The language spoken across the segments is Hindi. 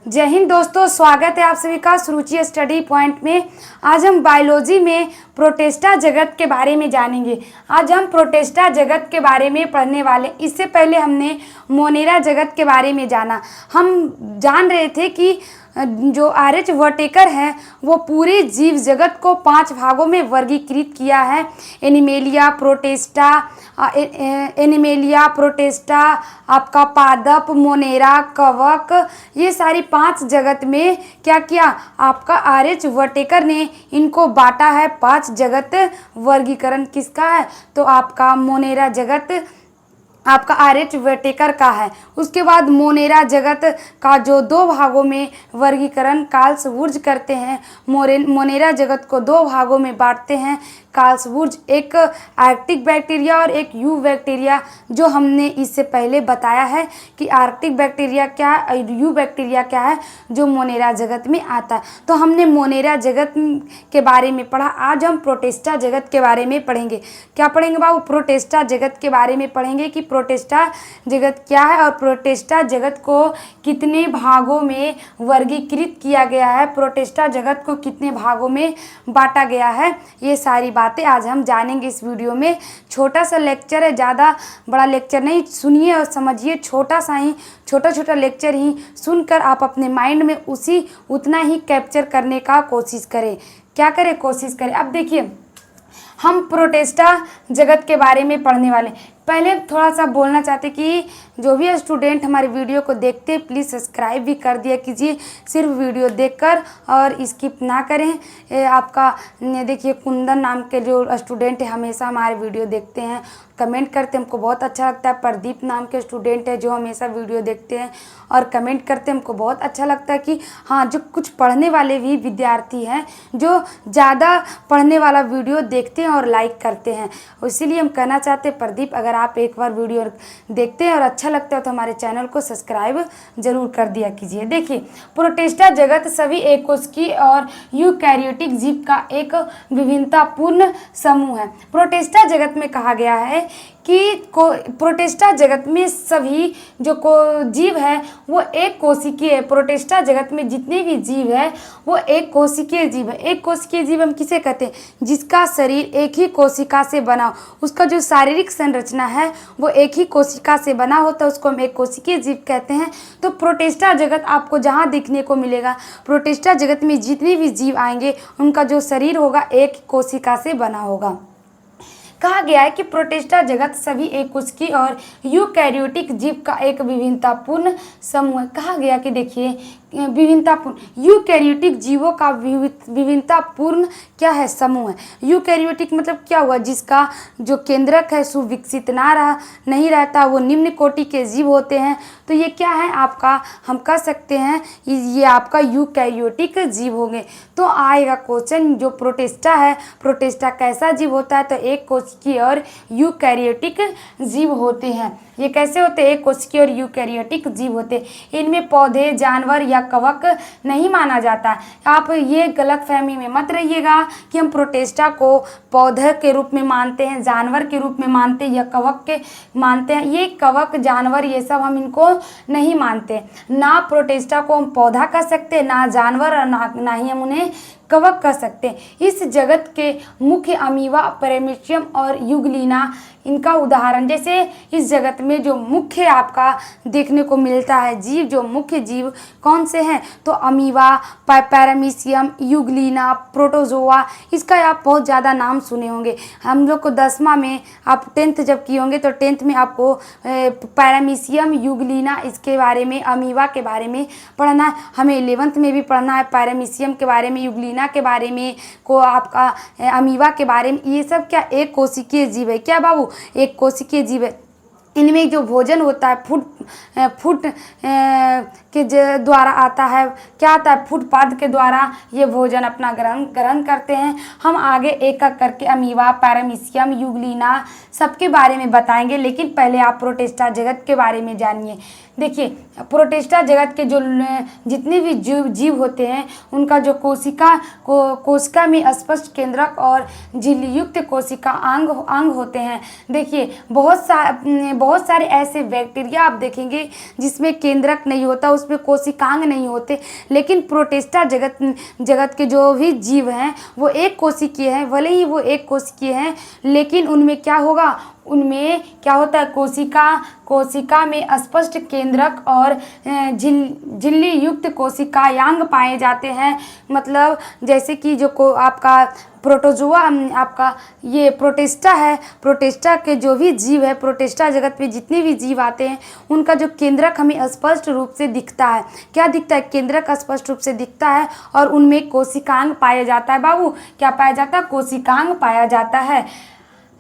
जय हिंद दोस्तों, स्वागत है आप सभी का सुरुचि स्टडी पॉइंट में। आज हम बायोलॉजी में प्रोटिस्टा जगत के बारे में जानेंगे। आज हम प्रोटिस्टा जगत के बारे में पढ़ने वाले। इससे पहले हमने मोनेरा जगत के बारे में जाना। हम जान रहे थे कि जो आर्यच वर्टेकर है वो पूरे जीव जगत को 5 भागों में वर्गीकृत किया है। एनिमेलिया, प्रोटिस्टा, आपका पादप, मोनेरा, कवक, ये सारी 5 जगत में क्या किया आपका आर्यच वर्टेकर ने इनको बांटा है। 5 जगत वर्गीकरण किसका है? तो आपका मोनेरा जगत आपका आर्यच वर्टेकर का है। उसके बाद मोनेरा जगत का जो 2 भागों में वर्गीकरण कार्लसवुर्ज करते हैं। मोनेरा जगत को 2 भागों में बांटते हैं कार्लसवुर्ज, एक आर्कटिक बैक्टीरिया और एक यू बैक्टीरिया, जो हमने इससे पहले बताया है कि आर्कटिक बैक्टीरिया क्या है और यू बैक्टीरिया क्या है जो मोनेरा जगत में आता है। तो हमने मोनेरा जगत के बारे में पढ़ा। आज हम प्रोटिस्टा जगत के बारे में पढ़ेंगे। क्या पढ़ेंगे बाबू? प्रोटिस्टा जगत के बारे में पढ़ेंगे कि प्रोटिस्टा जगत क्या है और प्रोटिस्टा जगत को कितने भागों में वर्गीकृत किया गया है, प्रोटिस्टा जगत को कितने भागों में बांटा गया है। ये सारी बातें आज हम जानेंगे इस वीडियो में। छोटा सा लेक्चर है, ज़्यादा बड़ा लेक्चर नहीं। सुनिए और समझिए, छोटा लेक्चर ही सुनकर आप अपने माइंड में उतना ही कैप्चर करने का कोशिश करें। क्या करें? कोशिश करें। अब देखिए, हम प्रोटिस्टा जगत के बारे में पढ़ने वाले। पहले थोड़ा सा बोलना चाहते कि जो भी स्टूडेंट हमारे वीडियो को देखते हैं प्लीज़ सब्सक्राइब भी कर दिया कीजिए, सिर्फ वीडियो देखकर, और स्किप ना करें। आपका देखिए कुंदन नाम के जो स्टूडेंट है हमेशा हमारे वीडियो देखते हैं, कमेंट करते हैं, हमको बहुत अच्छा लगता है। प्रदीप नाम के स्टूडेंट है जो हमेशा वीडियो देखते हैं और कमेंट करते हैं, हमको बहुत अच्छा लगता है कि हाँ, जो कुछ पढ़ने वाले भी विद्यार्थी हैं जो ज़्यादा पढ़ने वाला वीडियो देखते हैं और लाइक करते हैं। इसीलिए हम कहना चाहते हैं प्रदीप, अगर आप एक बार वीडियो देखते हैं और अच्छा लगता है तो हमारे चैनल को सब्सक्राइब जरूर कर दिया कीजिए। देखिए, प्रोटिस्टा जगत सभी एककोशिकीय और यूकैरियोटिक जीव का एक विभिन्नतापूर्ण समूह है। प्रोटिस्टा जगत में कहा गया है कि प्रोटिस्टा जगत में सभी जो जीव है वो एक कोशिकीय है। प्रोटिस्टा जगत में जितने भी जीव है वो एक कोशिकीय जीव है। एक कोशिकीय जीव हम किसे कहते हैं? जिसका शरीर एक ही कोशिका से बना हो, उसका जो शारीरिक संरचना है वो एक ही कोशिका से बना होता है, उसको हम एक कोशिकीय जीव कहते हैं। तो प्रोटिस्टा जगत आपको जहाँ देखने को मिलेगा, प्रोटिस्टा जगत में जितने भी जीव आएंगे उनका जो शरीर होगा एक कोशिका से बना होगा। कहा गया है कि प्रोटिस्टा जगत सभी एककोशिकीय और यूकैरियोटिक जीव का एक विभिन्नतापूर्ण समूह है। कहा गया कि देखिए, विभिन्नतापूर्ण यूकैरियोटिक जीवों का विभिन्नतापूर्ण क्या है? समूह है। यूकैरियोटिक मतलब क्या हुआ? जिसका जो केंद्रक है सुविकसित नहीं रहता, वो निम्न कोटि के जीव होते हैं। तो ये क्या है आपका? हम कह सकते हैं ये आपका यूकैरियोटिक जीव होंगे। तो आएगा क्वेश्चन, जो प्रोटिस्टा है, प्रोटिस्टा कैसा जीव होता है? तो एक कोशिकीय और यूकैरियोटिक जीव होते हैं। ये कैसे होते हैं? एक कोशिकीय और यूकैरियोटिक जीव होते हैं। इनमें पौधे, जानवर या कवक नहीं माना जाता। आप ये गलतफहमी में मत रहिएगा कि हम प्रोटिस्टा को पौधे के रूप में मानते हैं, जानवर के रूप में मानते हैं या कवक के मानते हैं। ये कवक, जानवर, ये सब हम इनको नहीं मानते। ना प्रोटिस्टा को हम पौधा कह सकते, ना जानवर, और ना ही हम उन्हें कवक कह सकते हैं। इस जगत के मुख्य अमीबा, पैरामीशियम और यूग्लिना इनका उदाहरण। जैसे इस जगत में जो मुख्य आपका देखने को मिलता है जीव, जो मुख्य जीव कौन से हैं? तो अमीबा, पैरामीशियम, यूग्लिना, प्रोटोजोआ, इसका आप बहुत ज़्यादा नाम सुने होंगे। हम लोग को 10वां में, आप 10th जब किए होंगे तो 10th में आपको पैरामीशियम, यूग्लिना, इसके बारे में, अमीबा के बारे में पढ़ना है। हमें 11th में भी पढ़ना है पैरामीशियम के बारे में, यूग्लिना के बारे में, को आपका अमीबा के बारे में। ये सब क्या एक कोशिकीय जीव है? क्या बाबू? एक कोशिकीय जीव है। इनमें जो भोजन होता है फूड के द्वारा आता है। क्या आता है? फुटपाथ के द्वारा ये भोजन अपना ग्रहण करते हैं। हम आगे एक एक करके अमीबा, पैरामीशियम, यूग्लिना सबके बारे में बताएंगे, लेकिन पहले आप प्रोटिस्टा जगत के बारे में जानिए। देखिए प्रोटिस्टा जगत के जो जितने भी जीव होते हैं उनका जो कोशिका में स्पष्ट केंद्रक और झिल्ली युक्त कोशिका अंग होते हैं। देखिए बहुत सारे ऐसे बैक्टीरिया आप देखेंगे जिसमें केंद्रक नहीं होता, उसमें कोशिकांग नहीं होते, लेकिन प्रोटिस्टा जगत के जो भी जीव हैं वो एक कोशिकीय हैं। भले ही वो एक कोशिकीय हैं लेकिन उनमें क्या होगा, उनमें क्या होता है, कोशिका में स्पष्ट केंद्रक और झिल्ली युक्त कोशिकायांग पाए जाते हैं। मतलब जैसे कि जो आपका प्रोटोजोआ आपका ये प्रोटिस्टा है, प्रोटिस्टा के जो भी जीव है, प्रोटिस्टा जगत में जितने भी जीव आते हैं उनका जो केंद्रक हमें स्पष्ट रूप से दिखता है। क्या दिखता है? केंद्रक स्पष्ट रूप से दिखता है और उनमें कोशिकांग पाया जाता है। बाबू क्या पाया जाता है? कोशिकांग पाया जाता है।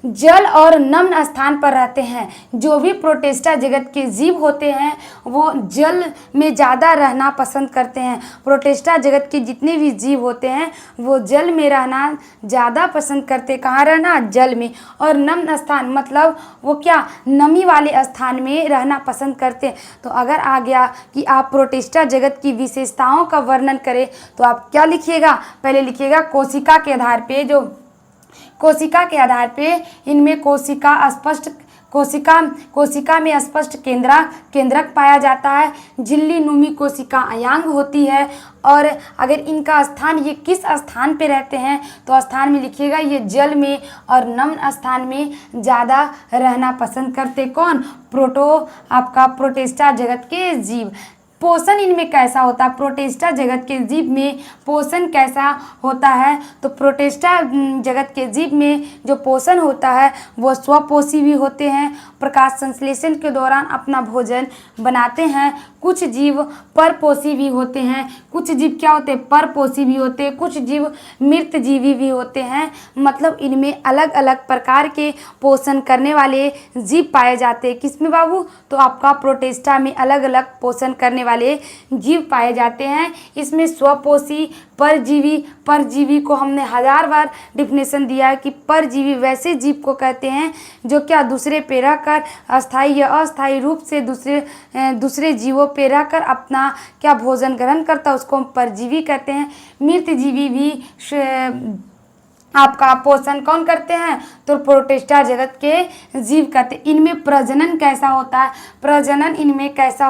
जल और नम्र स्थान पर रहते हैं। जो भी प्रोटिस्टा जगत के जीव होते हैं वो जल में ज़्यादा रहना पसंद करते हैं। प्रोटिस्टा जगत के जितने भी जीव होते हैं वो जल में रहना ज़्यादा पसंद करते। कहाँ रहना? जल में। और नम्र स्थान मतलब वो क्या, नमी वाले स्थान में रहना पसंद करते हैं। तो अगर आ गया कि आप प्रोटिस्टा जगत की विशेषताओं का वर्णन करें तो आप क्या लिखिएगा? पहले लिखिएगा कोशिका के आधार पे, जो कोशिका के आधार पे इनमें कोशिका में स्पष्ट केंद्रक पाया जाता है। झिल्ली नुमी कोशिका अयांग होती है। और अगर इनका स्थान, ये किस स्थान पे रहते हैं तो स्थान में लिखिएगा ये जल में और नम्र स्थान में ज़्यादा रहना पसंद करते। कौन? आपका प्रोटिस्टा जगत के जीव। पोषण इनमें कैसा होता है? प्रोटिस्टा जगत के जीव में पोषण कैसा होता है? तो प्रोटिस्टा जगत के जीव में जो पोषण होता है वो स्वपोषी भी होते हैं, प्रकाश संश्लेषण के दौरान अपना भोजन बनाते हैं। कुछ जीव परपोषी भी होते हैं। कुछ जीव क्या होते हैं? परपोषी भी होते हैं। कुछ जीव मृतजीवी भी होते हैं। मतलब इनमें अलग अलग प्रकार के पोषण करने वाले जीव पाए जाते हैं। किसमें बाबू? तो आपका प्रोटिस्टा में अलग अलग पोषण करने वाले जीव पाए जाते हैं। इसमें स्वपोषी, परजीवी को हमने 1000 बार डिफिनेशन दिया है कि परजीवी वैसे जीव को कहते हैं जो क्या दूसरे पे रहकर अस्थायी या अस्थायी रूप से दूसरे जीवों पे रहकर अपना क्या भोजन ग्रहण करता है, उसको हम परजीवी कहते हैं। मृतजीवी भी आपका पोषण कौन करते हैं? तो प्रोटिस्टा जगत के जीव करते हैं। इनमें प्रजनन कैसा होता है? प्रजनन इनमें कैसा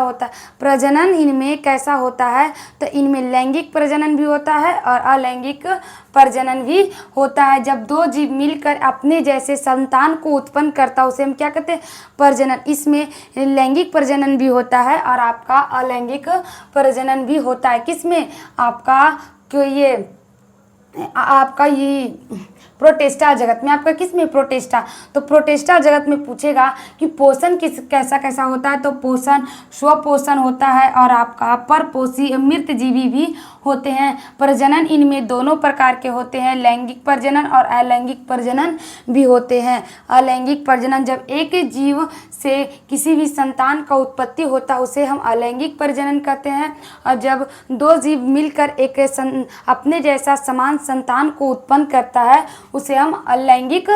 होता है? तो इनमें लैंगिक प्रजनन भी होता है और अलैंगिक प्रजनन भी होता है। जब दो जीव मिलकर अपने जैसे संतान को उत्पन्न करता है उसे हम क्या कहते हैं? प्रजनन। इसमें लैंगिक प्रजनन भी होता है और आपका अलैंगिक प्रजनन भी होता है। किसमें? आपका ये प्रोटिस्टा जगत में। आपका किस में? प्रोटिस्टा। तो प्रोटिस्टा जगत में पूछेगा कि पोषण कैसा होता है? तो पोषण स्वपोषण होता है और आपका परपोषी मृतजीवी भी होते हैं। प्रजनन इनमें दोनों प्रकार के होते हैं, लैंगिक प्रजनन और अलैंगिक प्रजनन भी होते हैं। अलैंगिक प्रजनन, जब एक जीव से किसी भी संतान का उत्पत्ति होता है उसे हम अलैंगिक प्रजनन कहते हैं। और जब दो जीव मिलकर अपने जैसा समान संतान को उत्पन्न करता है उसे हम लैंगिक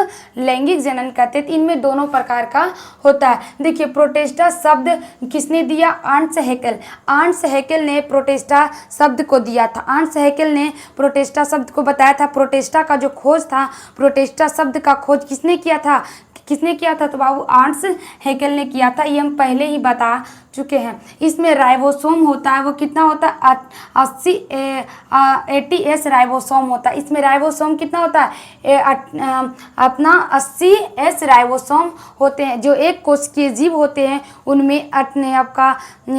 जनन कहते हैं। इनमें दोनों प्रकार का होता है। देखिए प्रोटिस्टा शब्द किसने दिया? Ernst Hückel. अर्नस्ट हैकेल ने प्रोटिस्टा शब्द को दिया था। अर्नस्ट हैकेल ने प्रोटिस्टा शब्द को बताया था। प्रोटिस्टा का जो खोज था, प्रोटिस्टा शब्द का खोज किसने किया था? तो बाबू अर्नस्ट हैकेल ने किया था। ये हम पहले ही बता चुके हैं। इसमें राइबोसोम होता है, वो कितना होता है? 80S राइबोसोम होता है। इसमें राइबोसोम कितना होता है? अपना 80S राइबोसोम होते हैं। जो एक कोशिकीय जीव होते हैं उनमें आपका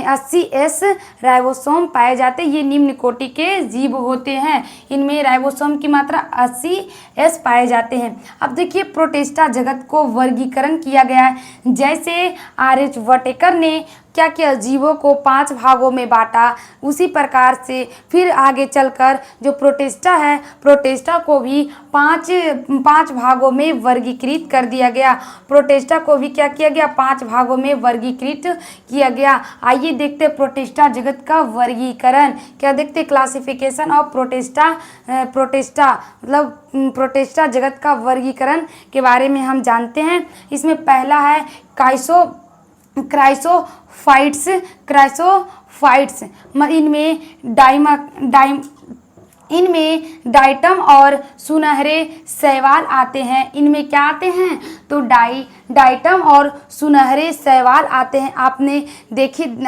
80S राइबोसोम पाए जाते हैं। ये निम्न कोटि के जीव होते हैं। इनमें राइबोसोम की मात्रा 80S पाए जाते हैं। अब देखिए प्रोटिस्टा जगत को वर्गीकरण किया गया है। जैसे R.H. वटेकर ने क्या किया? जीवों को 5 भागों में बांटा। उसी प्रकार से फिर आगे चलकर जो प्रोटिस्टा है, प्रोटिस्टा को भी पांच भागों में वर्गीकृत कर दिया गया। प्रोटिस्टा को भी क्या किया गया? 5 भागों में वर्गीकृत किया गया। आइए देखते हैं प्रोटिस्टा जगत का वर्गीकरण। क्या देखते? क्लासिफिकेशन ऑफ प्रोटिस्टा मतलब प्रोटिस्टा जगत का वर्गीकरण के बारे में हम जानते हैं। इसमें पहला है क्राइसोफाइट्स, इनमें डाइटम और सुनहरे शैवाल आते हैं। इनमें क्या आते हैं? तो डाइटम और सुनहरे शैवाल आते हैं। आपने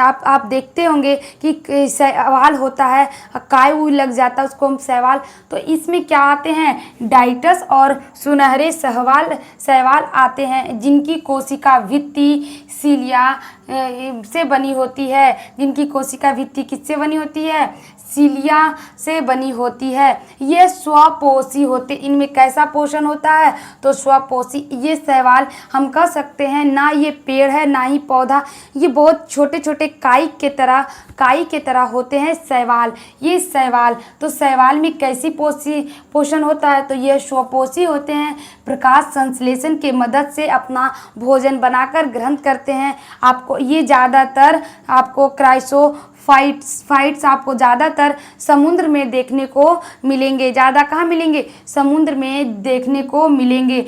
आप देखते होंगे कि शैवाल होता है, काय उई लग जाता है उसको हम शैवाल, तो इसमें क्या आते हैं? डाइटस और सुनहरे शैवाल आते हैं, जिनकी कोशिका भित्ति सीलिया से बनी होती है। जिनकी कोशिका भित्ति किससे बनी होती है? सीलिया से बनी होती है। ये स्वपोषी होते, इनमें कैसा पोषण होता है? तो स्वपोषी। ये शैवाल हम कह सकते हैं ना ये पेड़ है ना ही पौधा, ये बहुत छोटे छोटे काई के तरह होते हैं शैवाल। ये शैवाल, तो शैवाल में कैसी पोषण होता है? तो ये स्वपोषी होते हैं, प्रकाश संश्लेषण के मदद से अपना भोजन बनाकर ग्रहण करते हैं। आपको ये ज़्यादातर आपको क्राइसोफाइट्स आपको ज़्यादातर समुद्र में देखने को मिलेंगे। ज़्यादा कहाँ मिलेंगे? समुद्र में देखने को मिलेंगे।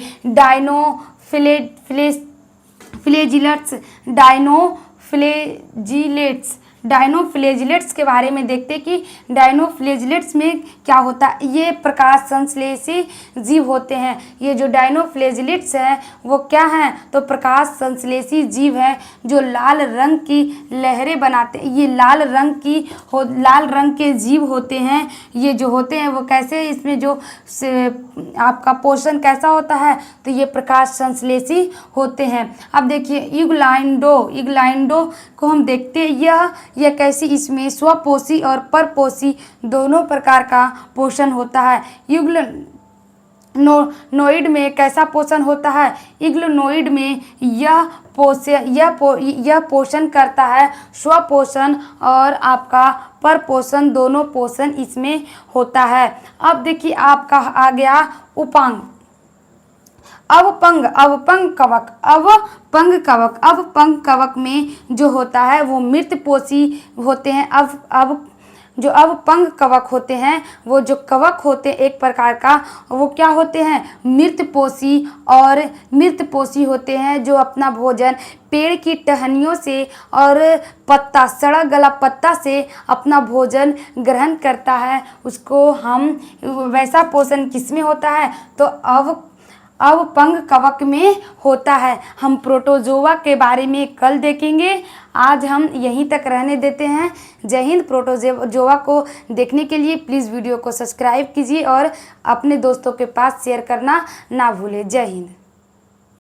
डायनोफ्लेजिलेट्स के बारे में देखते कि डायनोफ्लेजिलेट्स में क्या होता है। ये प्रकाश संश्लेषी जीव होते हैं। ये जो डायनोफ्लेजिलेट्स हैं वो क्या हैं? तो प्रकाश संश्लेषी जीव हैं जो लाल रंग की लहरें बनाते हैं। ये लाल रंग के जीव होते हैं। ये जो होते हैं वो कैसे, इसमें जो आपका पोषण कैसा होता है? तो ये प्रकाश संश्लेषी होते हैं। अब देखिए इग्लाइंडो को हम देखते हैं, यह कैसी, इसमें स्वपोषी और परपोषी दोनों प्रकार का पोषण होता है। नोइड में कैसा पोषण होता है? इग्लोनोइड में यह पोषण करता है, स्वपोषण और आपका परपोषण, दोनों पोषण इसमें होता है। अब देखिए आपका आ गया उपांग। अवपंग कवक में जो होता है वो मृतपोषी होते हैं। जो अवपंग कवक होते हैं, वो जो कवक होते हैं एक प्रकार का, वो क्या होते हैं? मृतपोषी होते हैं, जो अपना भोजन पेड़ की टहनियों से और सड़ा गला पत्ता से अपना भोजन ग्रहण करता है। उसको हम वैसा पोषण किसमें होता है? तो अवपंग कवक में होता है। हम प्रोटोजोआ के बारे में कल देखेंगे। आज हम यहीं तक रहने देते हैं। जय हिंद। प्रोटोजोआ को देखने के लिए प्लीज़ वीडियो को सब्सक्राइब कीजिए और अपने दोस्तों के पास शेयर करना ना भूलें। जय हिंद।